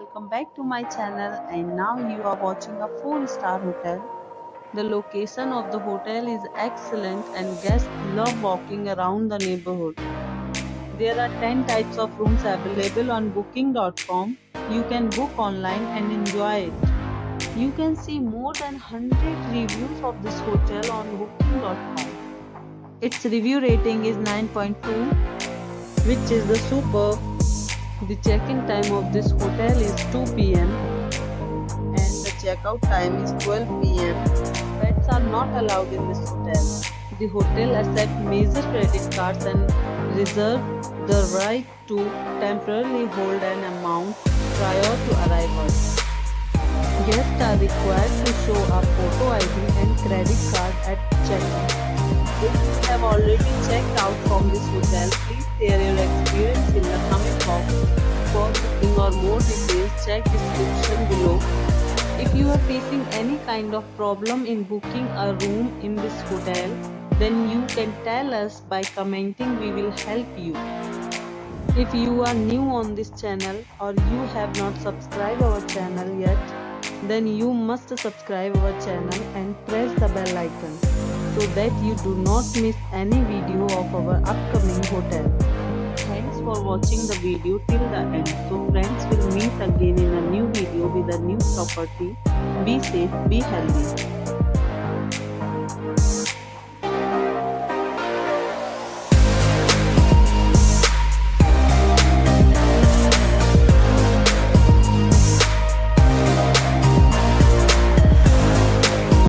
welcome back to my channel, and now you are watching a 4-star hotel. The location of the hotel is excellent and guests love walking around the neighborhood. There are 10 types of rooms available on booking.com. You can book online and enjoy it. You can see more than 100 reviews of this hotel on booking.com. Its review rating is 9.2, which is the superb. The check-in time of this hotel is 2 p.m. and the checkout time is 12 p.m. Pets are not allowed in this hotel. The hotel accepts major credit cards and reserves the right to temporarily hold an amount prior to arrival. Guests are required to show a photo ID and credit card at check-in. If you have already checked out from this hotel, please share your experience in the comment box. For booking or more details, check description below. If you are facing any kind of problem in booking a room in this hotel, then you can tell us by commenting. We will help you. If you are new on this channel or you have not subscribed our channel yet, then you must subscribe our channel and press the bell icon so that you do not miss any video of our upcoming hotel. Thanks for watching the video till the end. So friends, will meet again in a new video with a new property. Be safe, be healthy.